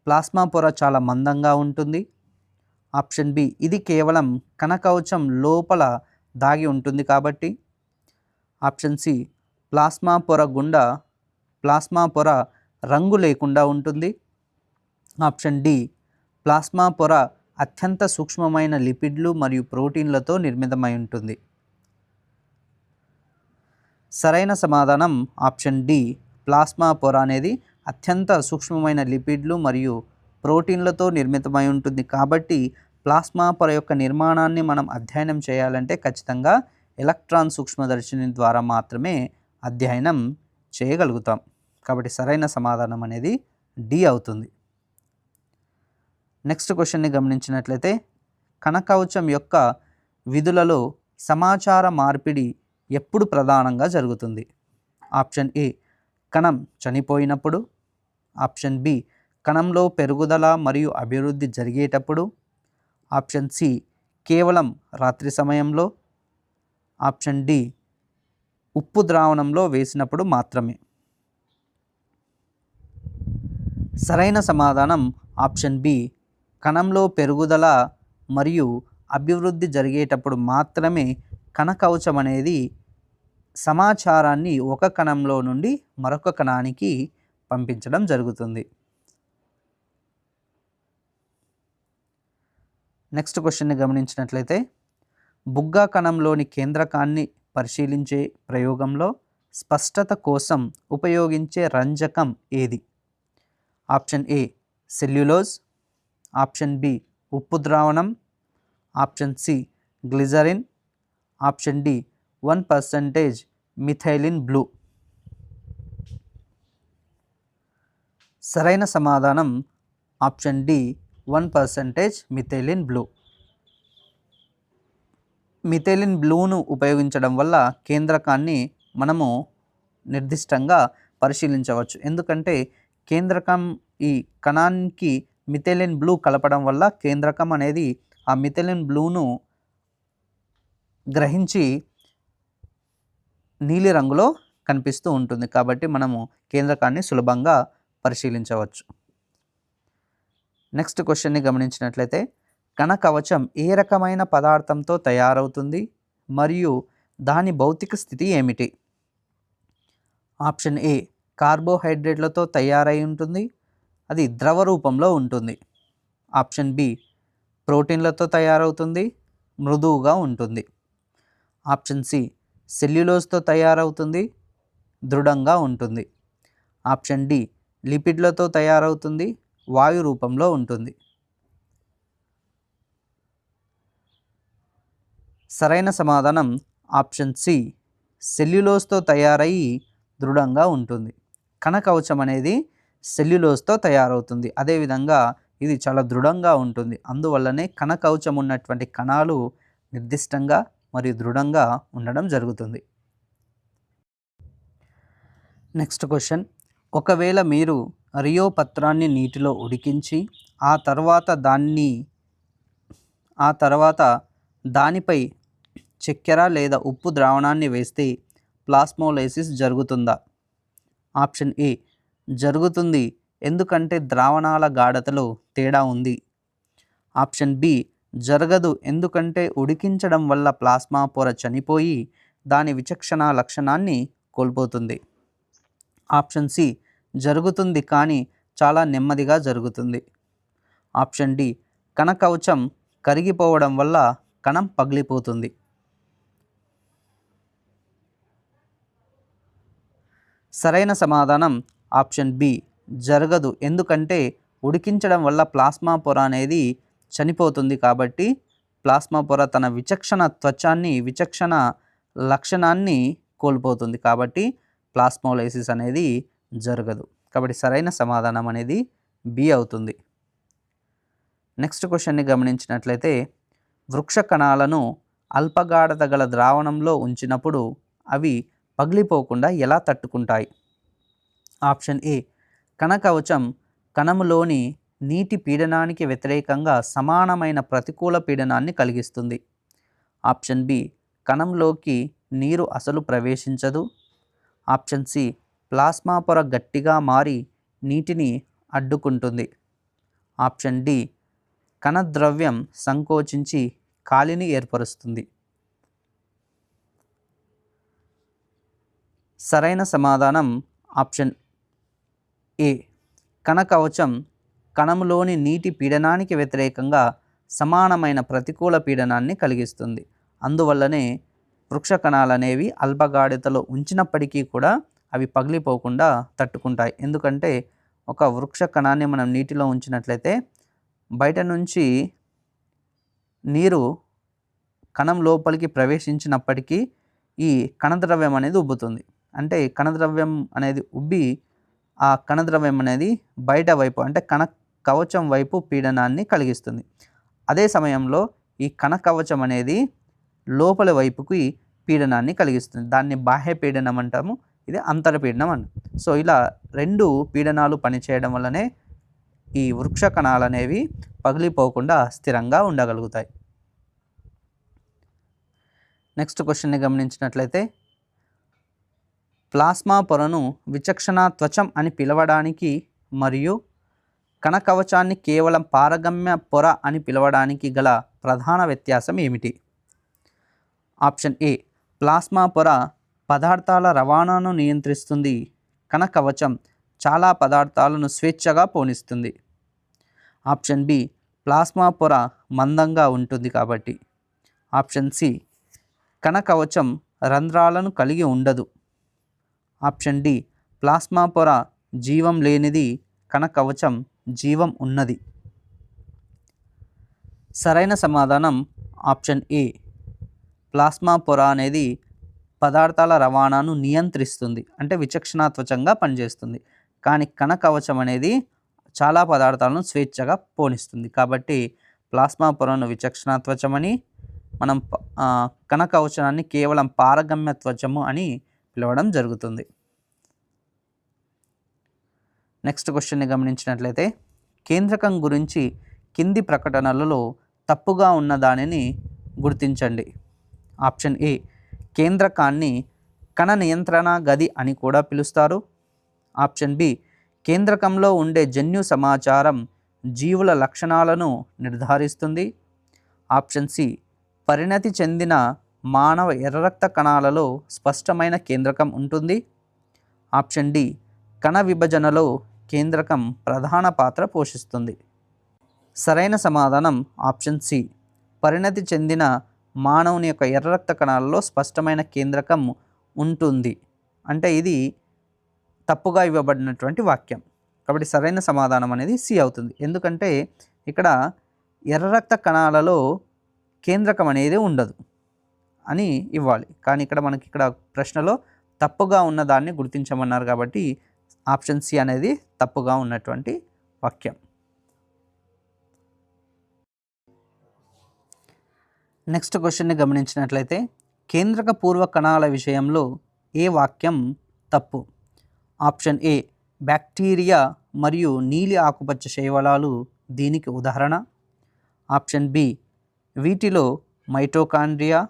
ప్లాస్మా పొర చాలా మందంగా ఉంటుంది. ఆప్షన్ బి ఇది కేవలం కణకవచం లోపల దాగి ఉంటుంది కాబట్టి. ఆప్షన్ సి ప్లాస్మా పొర గుండా ప్లాస్మా పొర రంగు లేకుండా ఉంటుంది. ఆప్షన్ డి ప్లాస్మా పొర అత్యంత సూక్ష్మమైన లిపిడ్లు మరియు ప్రోటీన్లతో నిర్మితమై ఉంటుంది. సరైన సమాధానం ఆప్షన్ డి. ప్లాస్మా పొర అనేది అత్యంత సూక్ష్మమైన లిపిడ్లు మరియు ప్రోటీన్లతో నిర్మితమై ఉంటుంది. కాబట్టి ప్లాస్మా పొర యొక్క నిర్మాణాన్ని మనం అధ్యయనం చేయాలంటే ఖచ్చితంగా ఎలక్ట్రాన్ సూక్ష్మదర్శిని ద్వారా మాత్రమే అధ్యయనం చేయగలుగుతాం. కాబట్టి సరైన సమాధానం అనేది డి అవుతుంది. నెక్స్ట్ క్వశ్చన్ని గమనించినట్లయితే, కణకవచం యొక్క విధులలో సమాచార మార్పిడి ఎప్పుడు ప్రధానంగా జరుగుతుంది? ఆప్షన్ ఏ కణం చనిపోయినప్పుడు. ఆప్షన్ బి కణంలో పెరుగుదల మరియు అభివృద్ధి జరిగేటప్పుడు. ఆప్షన్ సి కేవలం రాత్రి సమయంలో. ఆప్షన్ డి ఉప్పు ద్రావణంలో వేసినప్పుడు మాత్రమే. సరైన సమాధానం ఆప్షన్ బి. కణంలో పెరుగుదల మరియు అభివృద్ధి జరిగేటప్పుడు మాత్రమే కణకవచం అనేది సమాచారాన్ని ఒక కణంలో నుండి మరొక కణానికి పంపించడం జరుగుతుంది. నెక్స్ట్ క్వశ్చన్ని గమనించినట్లయితే, బుగ్గ కణంలోని కేంద్రకాన్ని పరిశీలించే ప్రయోగంలో స్పష్టత కోసం ఉపయోగించే రంజకం ఏది? Option A cellulose. Option B ఉప్పు ద్రావణం. Option C glycerin. Option D 1% methylene blue. సరైన సమాధానం option D 1% methylene blue. Methylene బ్లూను ఉపయోగించడం వల్ల కేంద్రకాన్ని మనము నిర్దిష్టంగా పరిశీలించవచ్చు. ఎందుకంటే కేంద్రకం ఈ కణానికి మిథైలిన్ బ్లూ కలపడం వల్ల కేంద్రకం అనేది ఆ మిథైలిన్ బ్లూను గ్రహించి నీలి రంగులో కనిపిస్తూ ఉంటుంది. కాబట్టి మనము కేంద్రకాన్ని సులభంగా పరిశీలించవచ్చు. నెక్స్ట్ క్వశ్చన్ని గమనించినట్లయితే కణ కవచం ఏ రకమైన పదార్థంతో తయారవుతుంది మరియు దాని భౌతిక స్థితి ఏమిటి? ఆప్షన్ ఏ కార్బోహైడ్రేట్లతో తయారై ఉంటుంది, అది ద్రవ రూపంలో ఉంటుంది. ఆప్షన్ బి ప్రోటీన్లతో తయారవుతుంది, మృదువుగా ఉంటుంది. ఆప్షన్ సి సెల్యులోజ్తో తయారవుతుంది, దృఢంగా ఉంటుంది. ఆప్షన్ డి లిపిడ్లతో తయారవుతుంది, వాయు రూపంలో ఉంటుంది. సరైన సమాధానం ఆప్షన్ సి సెల్యులోజ్తో తయారయ్యి దృఢంగా ఉంటుంది. కణ కవచం అనేది సెల్యులోజ్తో తయారవుతుంది, అదేవిధంగా ఇది చాలా దృఢంగా ఉంటుంది. అందువల్లనే కణ కవచం ఉన్నటువంటి కణాలు నిర్దిష్టంగా మరియు దృఢంగా ఉండడం జరుగుతుంది. నెక్స్ట్ క్వశ్చన్, ఒకవేళ మీరు రియో పత్రాన్ని నీటిలో ఉడికించి ఆ తర్వాత దానిపై చక్కెర లేదా ఉప్పు ద్రావణాన్ని వేస్తే ప్లాస్మోలైసిస్ జరుగుతుందా? ఆప్షన్ ఏ జరుగుతుంది, ఎందుకంటే ద్రావణాల గాఢతలో తేడా ఉంది. ఆప్షన్ బి జరగదు, ఎందుకంటే ఉడికించడం వల్ల ప్లాస్మా పొర చనిపోయి దాని విచక్షణ లక్షణాన్ని కోల్పోతుంది. ఆప్షన్ సి జరుగుతుంది, కానీ చాలా నెమ్మదిగా జరుగుతుంది. ఆప్షన్ డి కణ కవచం కరిగిపోవడం వల్ల కణం పగిలిపోతుంది. సరైన సమాధానం ఆప్షన్ బి జరగదు, ఎందుకంటే ఉడికించడం వల్ల ప్లాస్మా పొర అనేది చనిపోతుంది. కాబట్టి ప్లాస్మా పొర తన విచక్షణ లక్షణాన్ని కోల్పోతుంది. కాబట్టి ప్లాస్మోలైసిస్ అనేది జరగదు. కాబట్టి సరైన సమాధానం అనేది బి అవుతుంది. నెక్స్ట్ క్వశ్చన్ని గమనించినట్లయితే వృక్ష కణాలను అల్పగాఢత గల ద్రావణంలో ఉంచినప్పుడు అవి పగిలిపోకుండా ఎలా తట్టుకుంటాయి? ఆప్షన్ ఏ కణ కవచం కణములోని నీటి పీడనానికి వ్యతిరేకంగా సమానమైన ప్రతికూల పీడనాన్ని కలిగిస్తుంది. ఆప్షన్ బి కణంలోకి నీరు అసలు ప్రవేశించదు. ఆప్షన్ సి ప్లాస్మా పొర గట్టిగా మారి నీటిని అడ్డుకుంటుంది. ఆప్షన్ డి కణద్రవ్యం సంకోచించి కాలిని ఏర్పరుస్తుంది. సరైన సమాధానం ఆప్షన్ ఏ కణ కవచం కణంలోని నీటి పీడనానికి వ్యతిరేకంగా సమానమైన ప్రతికూల పీడనాన్ని కలిగిస్తుంది. అందువల్లనే వృక్ష కణాలు అనేవి అల్పగాఢతలో ఉంచినప్పటికీ కూడా అవి పగిలిపోకుండా తట్టుకుంటాయి. ఎందుకంటే ఒక వృక్ష కణాన్ని మనం నీటిలో ఉంచినట్లయితే బయట నుంచి నీరు కణం లోపలికి ప్రవేశించినప్పటికీ ఈ కణద్రవ్యం అనేది ఉబ్బుతుంది. అంటే కణద్రవ్యం అనేది ఉబ్బి ఆ కణద్రవ్యం అనేది బయట వైపు అంటే కణ కవచం వైపు పీడనాన్ని కలిగిస్తుంది. అదే సమయంలో ఈ కణ కవచం అనేది లోపలి వైపుకి పీడనాన్ని కలిగిస్తుంది. దాన్ని బాహ్య పీడనం అంటాము, ఇది అంతర పీడనం అంటాము. సో ఇలా రెండు పీడనాలు పనిచేయడం వల్లనే ఈ వృక్ష కణాలు అనేవి పగిలిపోకుండా స్థిరంగా ఉండగలుగుతాయి. నెక్స్ట్ క్వశ్చన్ని గమనించినట్లయితే ప్లాస్మా పొరను విచక్షణ త్వచం అని పిలవడానికి మరియు కణ కవచాన్ని కేవలం పారగమ్య పొర అని పిలవడానికి గల ప్రధాన వ్యత్యాసం ఏమిటి? ఆప్షన్ ఏ ప్లాస్మా పొర పదార్థాల రవాణాను నియంత్రిస్తుంది, కణ కవచం చాలా పదార్థాలను స్వేచ్ఛగా పోనిస్తుంది. ఆప్షన్ బి ప్లాస్మా పొర మందంగా ఉంటుంది కాబట్టి. ఆప్షన్ సి కణ కవచం రంధ్రాలను కలిగి ఉండదు. ఆప్షన్ డి ప్లాస్మా పొర జీవం లేనిది, కణ కవచం జీవం ఉన్నది. సరైన సమాధానం ఆప్షన్ ఏ ప్లాస్మా పొర అనేది పదార్థాల రవాణాను నియంత్రిస్తుంది, అంటే విచక్షణాత్వచంగా పనిచేస్తుంది. కానీ కణ కవచం అనేది చాలా పదార్థాలను స్వేచ్ఛగా పోనిస్తుంది. కాబట్టి ప్లాస్మా పొరను విచక్షణాత్వచమని, మనం కణ కవచాన్ని కేవలం పారగమ్య త్వచము అని పిలవడం జరుగుతుంది. నెక్స్ట్ క్వశ్చన్ని గమనించినట్లయితే కేంద్రకం గురించి కింది ప్రకటనలలో తప్పుగా ఉన్న దానిని గుర్తించండి. ఆప్షన్ ఏ కేంద్రకాన్ని కణ నియంత్రణ గది అని కూడా పిలుస్తారు. ఆప్షన్ బి, కేంద్రకంలో ఉండే జన్యు సమాచారం జీవుల లక్షణాలను నిర్ధారిస్తుంది. ఆప్షన్ సి, పరిణతి చెందిన మానవ ఎర్ర రక్త కణాలలో స్పష్టమైన కేంద్రకం ఉంటుంది. ఆప్షన్ డి, కణ విభజనలో కేంద్రకం ప్రధాన పాత్ర పోషిస్తుంది. సరైన సమాధానం ఆప్షన్ సి, పరిణతి చెందిన మానవుని యొక్క ఎర్ర రక్త కణాలలో స్పష్టమైన కేంద్రకం ఉంటుంది. అంటే ఇది తప్పుగా ఇవ్వబడినటువంటి వాక్యం. కాబట్టి సరైన సమాధానం అనేది సి అవుతుంది. ఎందుకంటే ఇక్కడ ఎర్ర రక్త కణాలలో కేంద్రకం అనేది ఉండదు అని ఇవ్వాలి. కానీ ఇక్కడ మనకి ఇక్కడ ప్రశ్నలో తప్పుగా ఉన్న దాన్ని గుర్తించమన్నారు కాబట్టి ఆప్షన్ సి అనేది తప్పుగా ఉన్నటువంటి వాక్యం. నెక్స్ట్ క్వశ్చన్ని గమనించినట్లయితే కేంద్రక పూర్వ కణాల విషయంలో ఏ వాక్యం తప్పు? ఆప్షన్ ఏ, బ్యాక్టీరియా మరియు నీలి ఆకుపచ్చ శైవలాలు దీనికి ఉదాహరణ. ఆప్షన్ బి, వీటిలో మైటోకాండ్రియా,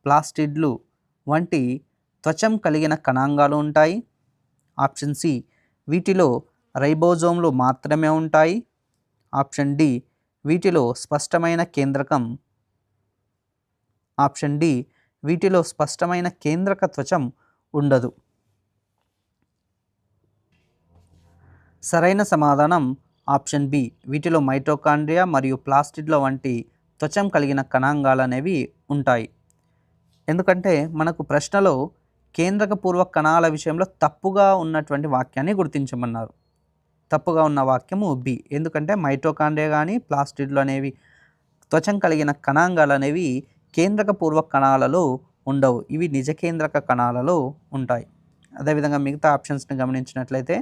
ప్లాస్టిడ్లు వంటి త్వచం కలిగిన కణాంగాలు ఉంటాయి. ఆప్షన్ సి, వీటిలో రైబోజోమ్లు మాత్రమే ఉంటాయి. ఆప్షన్ డి, వీటిలో స్పష్టమైన కేంద్రకం. ఆప్షన్ డి, వీటిలో స్పష్టమైన కేంద్రక త్వచం ఉండదు. సరైన సమాధానం ఆప్షన్ బి, వీటిలో మైటోకాండ్రియా మరియు ప్లాస్టిడ్ల వంటి త్వచం కలిగిన కణాంగాలు అనేవి ఉంటాయి. ఎందుకంటే మనకు ప్రశ్నలో కేంద్రక పూర్వ కణాల విషయంలో తప్పుగా ఉన్నటువంటి వాక్యాన్ని గుర్తించమన్నారు. తప్పుగా ఉన్న వాక్యము బి. ఎందుకంటే మైటోకాండ్రియా కానీ ప్లాస్టిడ్లు అనేవి త్వచం కలిగిన కణాంగాలు అనేవి కేంద్రక పూర్వ కణాలలో ఉండవు. ఇవి నిజ కేంద్రక కణాలలో ఉంటాయి. అదేవిధంగా మిగతా ఆప్షన్స్ని గమనించినట్లయితే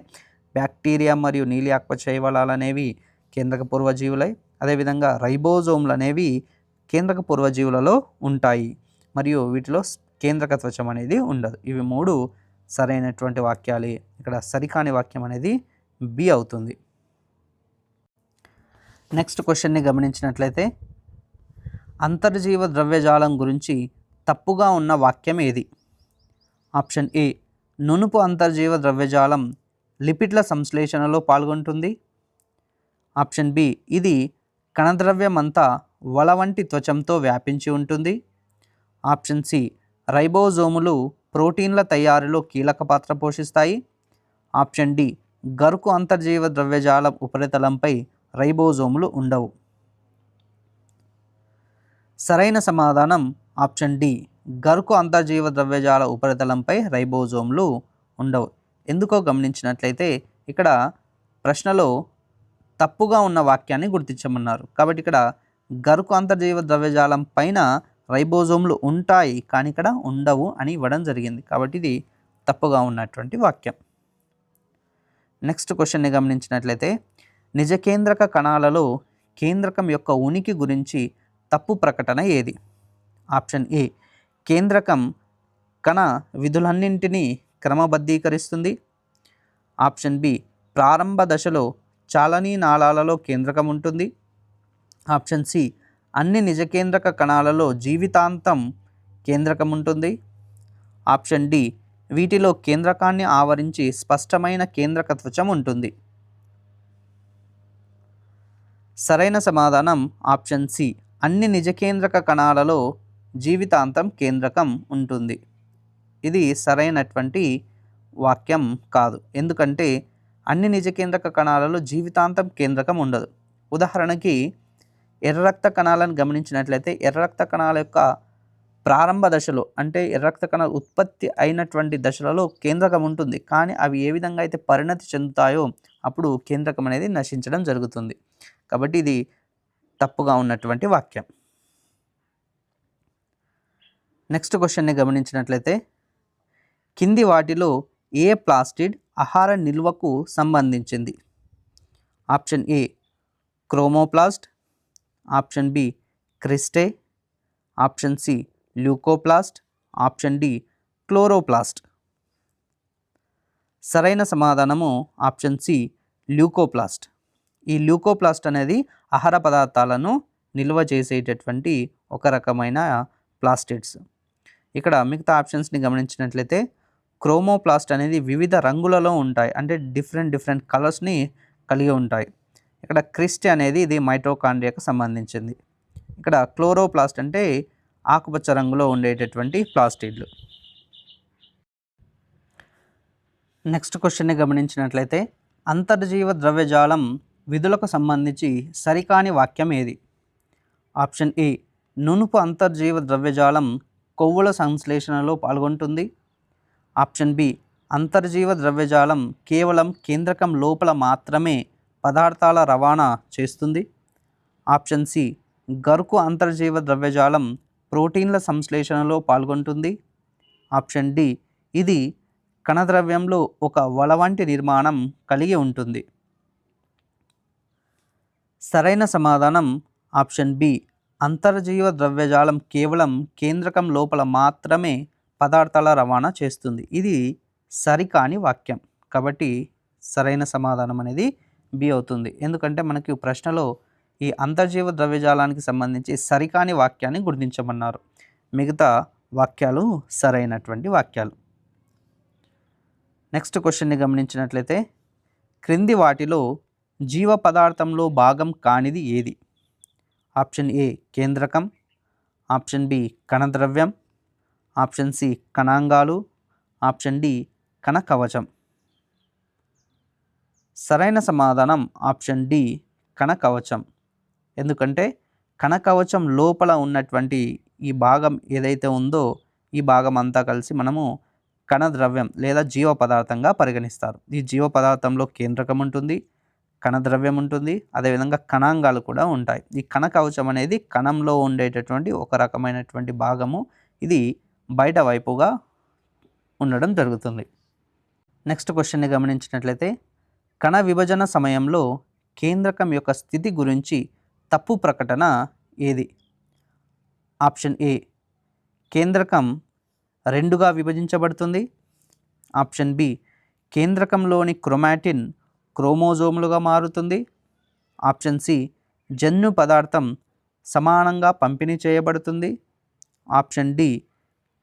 బ్యాక్టీరియా మరియు నీలి ఆకుపచ్చ శైవలాలు అనేవి కేంద్రక పూర్వజీవులై, అదేవిధంగా రైబోజోమ్లు అనేవి కేంద్రక పూర్వజీవులలో ఉంటాయి మరియు వీటిలో కేంద్రక త్వచం అనేది ఉండదు. ఇవి మూడు సరైనటువంటి వాక్యాలే. ఇక్కడ సరికాని వాక్యం అనేది బి అవుతుంది. నెక్స్ట్ క్వశ్చన్ని గమనించినట్లయితే అంతర్జీవ ద్రవ్యజాలం గురించి తప్పుగా ఉన్న వాక్యం ఏది? ఆప్షన్ ఏ, నునుపు అంతర్జీవ ద్రవ్యజాలం లిపిడ్ల సంశ్లేషణలో పాల్గొంటుంది. ఆప్షన్ బి, ఇది కణద్రవ్యమంతా వల వంటి త్వచంతో వ్యాపించి ఉంటుంది. ఆప్షన్ సి, రైబోజోములు ప్రోటీన్ల తయారీలో కీలక పాత్ర పోషిస్తాయి. ఆప్షన్ డి, గరుకు అంతర్జీవ ద్రవ్యజాలం ఉపరితలంపై రైబోజోములు ఉండవు. సరైన సమాధానం ఆప్షన్ డి, గరుకు అంతర్జీవ ద్రవ్యజాల ఉపరితలంపై రైబోజోములు ఉండవు. ఎందుకో గమనించినట్లయితే ఇక్కడ ప్రశ్నలో తప్పుగా ఉన్న వాక్యాన్ని గుర్తించమన్నారు. కాబట్టి ఇక్కడ గరుకు అంతర్జీవ ద్రవ్యజాలం పైన రైబోజోమ్లు ఉంటాయి కానీ ఇక్కడ ఉండవు అని ఇవ్వడం జరిగింది. కాబట్టి ఇది తప్పుగా ఉన్నటువంటి వాక్యం. నెక్స్ట్ క్వశ్చన్ని గమనించినట్లయితే నిజ కేంద్రక కణాలలో కేంద్రకం యొక్క ఉనికి గురించి తప్పు ప్రకటన ఏది? ఆప్షన్ ఏ, కేంద్రకం కణ విధులన్నింటినీ క్రమబద్ధీకరిస్తుంది. ఆప్షన్ బి, ప్రారంభ దశలో చాలనీ నాళాలలో కేంద్రకం ఉంటుంది. ఆప్షన్ సి, అన్ని నిజకేంద్రక కణాలలో జీవితాంతం కేంద్రకం ఉంటుంది. ఆప్షన్ డి, వీటిలో కేంద్రకాన్ని ఆవరించి స్పష్టమైన కేంద్రక త్వచం ఉంటుంది. సరైన సమాధానం ఆప్షన్ సి, అన్ని నిజకేంద్రక కణాలలో జీవితాంతం కేంద్రకం ఉంటుంది. ఇది సరైనటువంటి వాక్యం కాదు. ఎందుకంటే అన్ని నిజకేంద్రక కణాలలో జీవితాంతం కేంద్రకం ఉండదు. ఉదాహరణకి ఎర్ర రక్త కణాలను గమనించినట్లయితే ఎర్ర రక్త కణాల యొక్క ప్రారంభ దశలో అంటే ఎర్ర రక్త కణాలు ఉత్పత్తి అయినటువంటి దశలలో కేంద్రకం ఉంటుంది. కానీ అవి ఏ విధంగా అయితే పరిణతి చెందుతాయో అప్పుడు కేంద్రకం అనేది నశించడం జరుగుతుంది. కాబట్టి ఇది తప్పుగా ఉన్నటువంటి వాక్యం. నెక్స్ట్ క్వశ్చన్ని గమనించినట్లయితే కింది వాటిలో ఏ ప్లాస్టిడ్ ఆహార నిల్వకు సంబంధించింది? Option A, chromoplast. Option B, cristae. Option C, leucoplast. Option D, chloroplast. సరైన సమాధానము ఆప్షన్ సి, ల్యూకోప్లాస్ట్. ఈ ల్యూకోప్లాస్ట్ అనేది ఆహార పదార్థాలను నిల్వ చేసేటటువంటి ఒక రకమైన ప్లాస్టిడ్స్. ఇక్కడ మిగతా ఆప్షన్స్ని గమనించినట్లయితే క్రోమోప్లాస్ట్ అనేది వివిధ రంగులలో ఉంటాయి, అంటే డిఫరెంట్ కలర్స్ని కలిగి ఉంటాయి. ఇక్కడ క్రిస్టి అనేది ఇది మైటోకాండ్రియాకు సంబంధించింది. ఇక్కడ క్లోరోప్లాస్ట్ అంటే ఆకుపచ్చ రంగులో ఉండేటటువంటి ప్లాస్టిడ్లు. నెక్స్ట్ క్వశ్చన్ని గమనించినట్లయితే అంతర్జీవ ద్రవ్యజాలం విధులకు సంబంధించి సరికాని వాక్యం ఏది? ఆప్షన్ ఏ, నునుపు అంతర్జీవ ద్రవ్యజాలం కొవ్వుల సంశ్లేషణలో పాల్గొంటుంది. ఆప్షన్ బి, అంతర్జీవ ద్రవ్యజాలం కేవలం కేంద్రకం లోపల మాత్రమే పదార్థాల రవాణా చేస్తుంది. ఆప్షన్ సి, గరుకు అంతర్జీవ ద్రవ్యజాలం ప్రోటీన్ల సంశ్లేషణలో పాల్గొంటుంది. ఆప్షన్ డి, ఇది కణద్రవ్యంలో ఒక వల వంటి నిర్మాణం కలిగి ఉంటుంది. సరైన సమాధానం ఆప్షన్ బి, అంతర్జీవ ద్రవ్యజాలం కేవలం కేంద్రకం లోపల మాత్రమే పదార్థాల రవాణా చేస్తుంది. ఇది సరికాని వాక్యం, కాబట్టి సరైన సమాధానం అనేది బి అవుతుంది. ఎందుకంటే మనకి ప్రశ్నలో ఈ అంతర్జీవ ద్రవ్యజాలానికి సంబంధించి సరికాని వాక్యాన్ని గుర్తించమన్నారు, మిగతా వాక్యాలు సరైనటువంటి వాక్యాలు. నెక్స్ట్ క్వశ్చన్ని గమనించినట్లయితే క్రింది వాటిలో జీవ పదార్థంలో భాగం కానిది ఏది? ఆప్షన్ ఏ, కేంద్రకం. ఆప్షన్ బి, కణద్రవ్యం. ఆప్షన్ సి, కణాంగాలు. ఆప్షన్ డి, కణ కవచం. సరైన సమాధానం ఆప్షన్ డి, కణ కవచం. ఎందుకంటే కణ కవచం లోపల ఉన్నటువంటి ఈ భాగం ఏదైతే ఉందో ఈ భాగం అంతా కలిసి మనము కణద్రవ్యం లేదా జీవ పదార్థంగా పరిగణిస్తారు. ఈ జీవ పదార్థంలో కేంద్రకం ఉంటుంది, కణద్రవ్యం ఉంటుంది, అదేవిధంగా కణాంగాలు కూడా ఉంటాయి. ఈ కణ కవచం అనేది కణంలో ఉండేటటువంటి ఒక రకమైనటువంటి భాగము. ఇది బయట వైపుగా ఉండడం జరుగుతుంది. నెక్స్ట్ క్వశ్చన్ని గమనించినట్లయితే కణ విభజన సమయంలో కేంద్రకం యొక్క స్థితి గురించి తప్పు ప్రకటన ఏది? ఆప్షన్ ఏ, కేంద్రకం రెండుగా విభజించబడుతుంది. ఆప్షన్ బి, కేంద్రకంలోని క్రోమాటిన్ క్రోమోజోములుగా మారుతుంది. ఆప్షన్ సి, జన్యు పదార్థం సమానంగా పంపిణీ చేయబడుతుంది. ఆప్షన్ డి,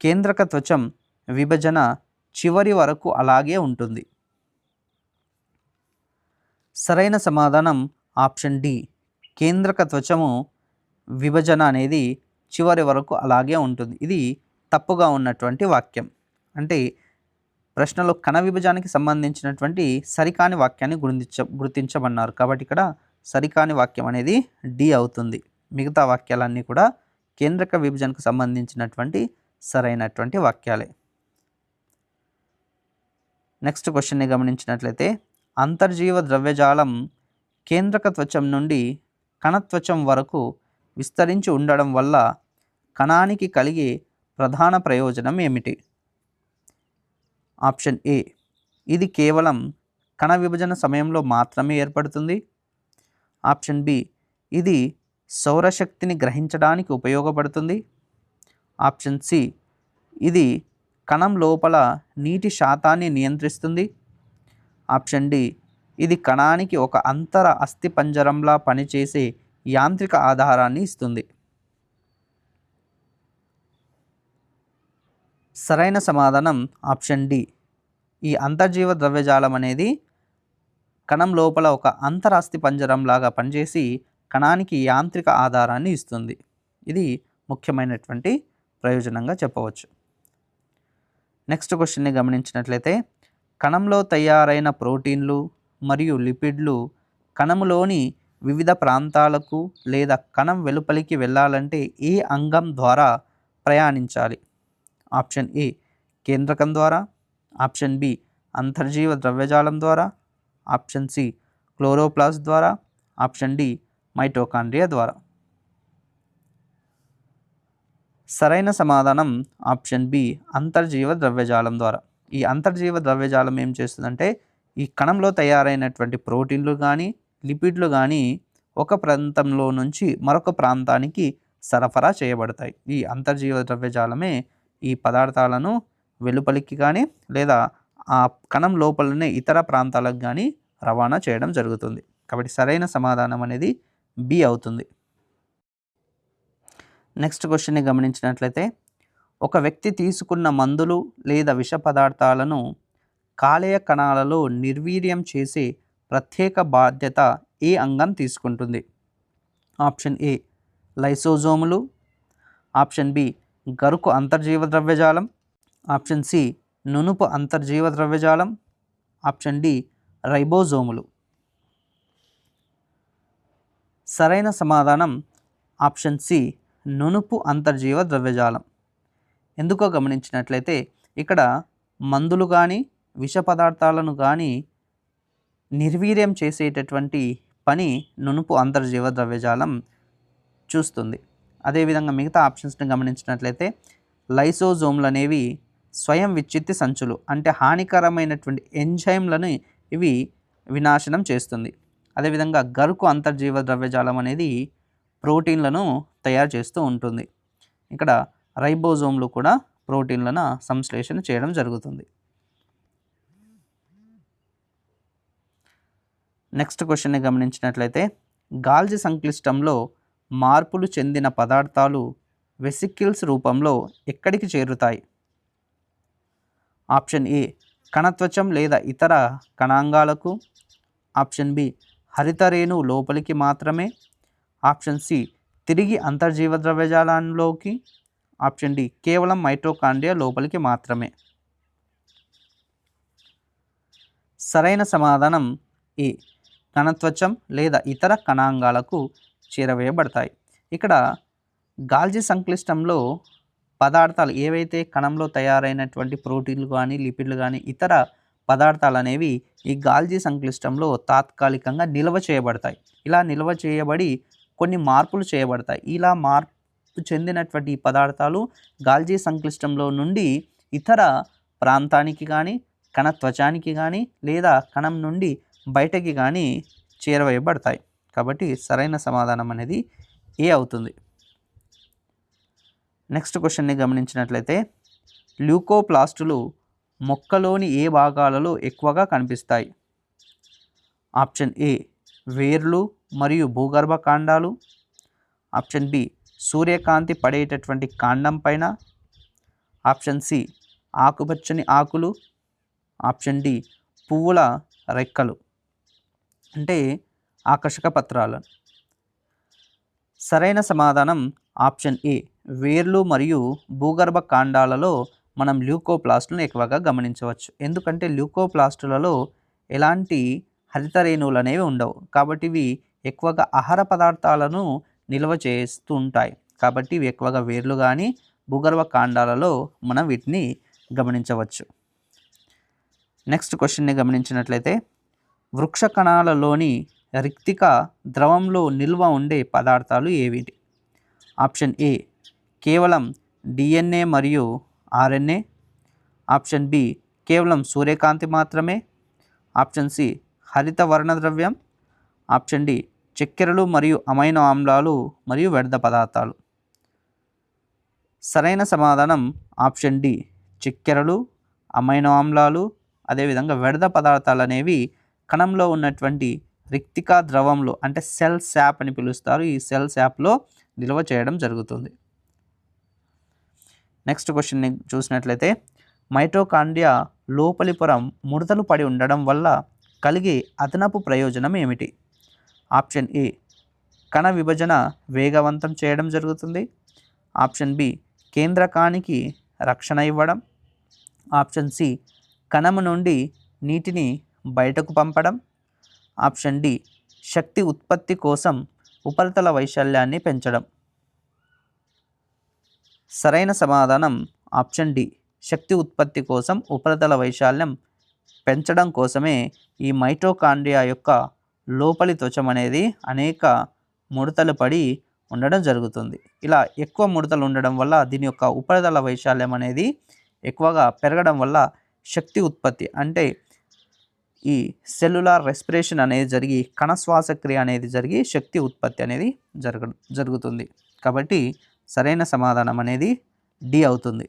కేంద్రక త్వచం విభజన చివరి వరకు అలాగే ఉంటుంది. సరైన సమాధానం ఆప్షన్ డి, కేంద్రక త్వచము విభజన అనేది చివరి వరకు అలాగే ఉంటుంది. ఇది తప్పుగా ఉన్నటువంటి వాక్యం. అంటే ప్రశ్నలో కణ విభజనకి సంబంధించినటువంటి సరికాని వాక్యాన్ని గుర్తించమన్నారు, కాబట్టి ఇక్కడ సరికాని వాక్యం అనేది డి అవుతుంది. మిగతా వాక్యాలన్నీ కూడా కేంద్రక విభజనకు సంబంధించినటువంటి సరైనటువంటి వాక్యాలే. నెక్స్ట్ క్వశ్చన్ని గమనించినట్లయితే అంతర్జీవ ద్రవ్యజాలం కేంద్రక త్వచం నుండి కణత్వచం వరకు విస్తరించి ఉండడం వల్ల కణానికి కలిగే ప్రధాన ప్రయోజనం ఏమిటి? ఆప్షన్ ఏ, ఇది కేవలం కణ విభజన సమయంలో మాత్రమే ఏర్పడుతుంది. ఆప్షన్ బి, ఇది సౌరశక్తిని గ్రహించడానికి ఉపయోగపడుతుంది. ఆప్షన్ సి, ఇది కణం లోపల నీటి శాతాన్ని నియంత్రిస్తుంది. ఆప్షన్ డి, ఇది కణానికి ఒక అంతర అస్థిపంజరంలా పనిచేసే యాంత్రిక ఆధారాన్ని ఇస్తుంది. సరైన సమాధానం ఆప్షన్ డి, ఈ అంతర్జీవ ద్రవ్యజాలం అనేది కణం లోపల ఒక అంతర అస్థిపంజరం లాగా పనిచేసి కణానికి యాంత్రిక ఆధారాన్ని ఇస్తుంది. ఇది ముఖ్యమైనటువంటి ప్రయోజనంగా చెప్పవచ్చు. నెక్స్ట్ క్వశ్చన్ని గమనించినట్లయితే కణంలో తయారైన ప్రోటీన్లు మరియు లిపిడ్లు కణంలోని వివిధ ప్రాంతాలకు లేదా కణం వెలుపలికి వెళ్ళాలంటే ఏ అంగం ద్వారా ప్రయాణించాలి? ఆప్షన్ ఏ, కేంద్రకం ద్వారా. ఆప్షన్ బి, అంతర్జీవ ద్రవ్యజాలం ద్వారా. ఆప్షన్ సి, క్లోరోప్లాస్ట్ ద్వారా. ఆప్షన్ డి, మైటోకాండ్రియా ద్వారా. సరైన సమాధానం ఆప్షన్ బి, అంతర్జీవ ద్రవ్యజాలం ద్వారా. ఈ అంతర్జీవ ద్రవ్యజాలం ఏం చేస్తుందంటే ఈ కణంలో తయారైనటువంటి ప్రోటీన్లు కానీ లిపిడ్లు కానీ ఒక ప్రాంతంలో నుంచి మరొక ప్రాంతానికి సరఫరా చేయబడతాయి. ఈ అంతర్జీవ ద్రవ్యజాలమే ఈ పదార్థాలను వెలుపలికి కానీ లేదా ఆ కణం లోపలనే ఇతర ప్రాంతాలకు కానీ రవాణా చేయడం జరుగుతుంది. కాబట్టి సరైన సమాధానం అనేది బి అవుతుంది. నెక్స్ట్ క్వశ్చన్ని గమనించినట్లయితే ఒక వ్యక్తి తీసుకున్న మందులు లేదా విష పదార్థాలను కాలేయ కణాలలో నిర్వీర్యం చేసే ప్రత్యేక బాధ్యత ఏ అంగం తీసుకుంటుంది? ఆప్షన్ ఏ లైసోజోములు, ఆప్షన్ బి గరుకు అంతర్జీవ ద్రవ్యజాలం, ఆప్షన్ సి నునుపు అంతర్జీవ ద్రవ్యజాలం, ఆప్షన్ డి రైబోజోములు. సరైన సమాధానం ఆప్షన్ సి నునుపు అంతర్జీవ ద్రవ్యజాలం. ఎందుకో గమనించినట్లయితే ఇక్కడ మందులు కానీ విష పదార్థాలను కానీ నిర్వీర్యం చేసేటటువంటి పని నునుపు అంతర్జీవ ద్రవ్యజాలం చూస్తుంది. అదేవిధంగా మిగతా ఆప్షన్స్ని గమనించినట్లయితే లైసోజోమ్లు అనేవి స్వయం విచ్ఛిత్తి సంచులు, అంటే హానికరమైనటువంటి ఎంజైమ్లను ఇవి వినాశనం చేస్తుంది. అదేవిధంగా గరుకు అంతర్జీవ ద్రవ్యజాలం అనేది ప్రోటీన్లను తయారు చేస్తూ ఉంటుంది. ఇక్కడ రైబోజోమ్లు కూడా ప్రోటీన్లను సంశ్లేషణ చేయడం జరుగుతుంది. నెక్స్ట్ క్వశ్చన్ని గమనించినట్లయితే గాల్జీ సంక్లిష్టంలో మార్పులు చెందిన పదార్థాలు వెసికిల్స్ రూపంలో ఎక్కడికి చేరుతాయి? ఆప్షన్ ఏ కణత్వచం లేదా ఇతర కణాంగాలకు, ఆప్షన్ బి హరితరేణు లోపలికి మాత్రమే, ఆప్షన్ సి తిరిగి అంతర్జీవ ద్రవ్యజాలంలోకి, ఆప్షన్ డి కేవలం మైటోకాండ్రియా లోపలికి మాత్రమే. సరైన సమాధానం ఏ కణత్వచం లేదా ఇతర కణాంగాలకు చేరవేయబడతాయి. ఇక్కడ గాల్జీ సంక్లిష్టంలో పదార్థాలు ఏవైతే కణంలో తయారైనటువంటి ప్రోటీన్లు కానీ లిపిడ్లు కానీ ఇతర పదార్థాలు అనేవి ఈ గాల్జీ సంక్లిష్టంలో తాత్కాలికంగా నిల్వ చేయబడతాయి. ఇలా నిల్వ చేయబడి కొన్ని మార్పులు చేయబడతాయి. ఇలా మార్పు చెందినటువంటి పదార్థాలు గాల్జీ సంక్లిష్టంలో నుండి ఇతర ప్రాంతానికి కానీ కణత్వచానికి కానీ లేదా కణం నుండి బయటకి కానీ చేరవేయబడతాయి. కాబట్టి సరైన సమాధానం అనేది ఏ అవుతుంది. నెక్స్ట్ క్వశ్చన్ని గమనించినట్లయితే ల్యూకోప్లాస్టులు మొక్కలోని ఏ భాగాలలో ఎక్కువగా కనిపిస్తాయి? ఆప్షన్ ఏ వేర్లు మరియు భూగర్భ కాండాలు, ఆప్షన్ బి సూర్యకాంతి పడేటటువంటి కాండం పైన, ఆప్షన్ సి ఆకుపచ్చని ఆకులు, ఆప్షన్ డి పువ్వుల రెక్కలు, అంటే ఆకర్షక పత్రాలను. సరైన సమాధానం ఆప్షన్ ఏ వేర్లు మరియు భూగర్భ కాండాలలో మనం ల్యూకోప్లాస్టులను ఎక్కువగా గమనించవచ్చు. ఎందుకంటే ల్యూకోప్లాస్టులలో ఎలాంటి హరితరేణువులు అనేవి ఉండవు, కాబట్టి ఇవి ఎక్కువగా ఆహార పదార్థాలను నిల్వ చేస్తూ ఉంటాయి. కాబట్టి ఇవి ఎక్కువగా వేర్లు కానీ భూగర్భ కాండాలలో మనం వీటిని గమనించవచ్చు. నెక్స్ట్ క్వశ్చన్ని గమనించినట్లయితే వృక్ష కణాలలోని రిక్తిక ద్రవంలో నిల్వ ఉండే పదార్థాలు ఏమిటి? ఆప్షన్ ఏ కేవలం డిఎన్ఏ మరియు ఆర్ఎన్ఏ, ఆప్షన్ బి కేవలం సూర్యకాంతి మాత్రమే, ఆప్షన్ సి హరిత వర్ణద్రవ్యం, ఆప్షన్ డి చక్కెరలు మరియు అమైనో ఆమ్లాలు మరియు వ్యర్థ పదార్థాలు. సరైన సమాధానం ఆప్షన్ డి చక్కెరలు, అమైనో ఆమ్లాలు, అదేవిధంగా వ్యర్థ పదార్థాలు అనేవి కణంలో ఉన్నటువంటి రిక్తిక ద్రవంలో, అంటే సెల్ శాప్ అని పిలుస్తారు, ఈ సెల్ శాప్లో నిల్వ చేయడం జరుగుతుంది. నెక్స్ట్ క్వశ్చన్ని చూసినట్లయితే మైటోకాండ్రియా లోపలి పొర ముడతలు పడి ఉండడం వల్ల కలిగే అదనపు ప్రయోజనం ఏమిటి? ఆప్షన్ ఏ కణ విభజన వేగవంతం చేయడం జరుగుతుంది, ఆప్షన్ బి కేంద్రకానికి రక్షణ ఇవ్వడం, ఆప్షన్ సి కణము నుండి నీటిని బయటకు పంపడం, ఆప్షన్ డి శక్తి ఉత్పత్తి కోసం ఉపరితల వైశాల్యాన్ని పెంచడం. సరైన సమాధానం ఆప్షన్ డి శక్తి ఉత్పత్తి కోసం ఉపరితల వైశాల్యం పెంచడం కోసమే ఈ మైటోకాండ్రియా యొక్క లోపలి త్వచం అనేది అనేక ముడతలు పడి ఉండడం జరుగుతుంది. ఇలా ఎక్కువ ముడతలు ఉండడం వల్ల దీని యొక్క ఉపరితల వైశాల్యం అనేది ఎక్కువగా పెరగడం వల్ల శక్తి ఉత్పత్తి, అంటే ఈ సెల్యులార్ రెస్పిరేషన్ అనేది జరిగి కణ శ్వాసక్రియ అనేది జరిగి శక్తి ఉత్పత్తి అనేది జరుగుతుంది. కాబట్టి సరైన సమాధానం అనేది డి అవుతుంది.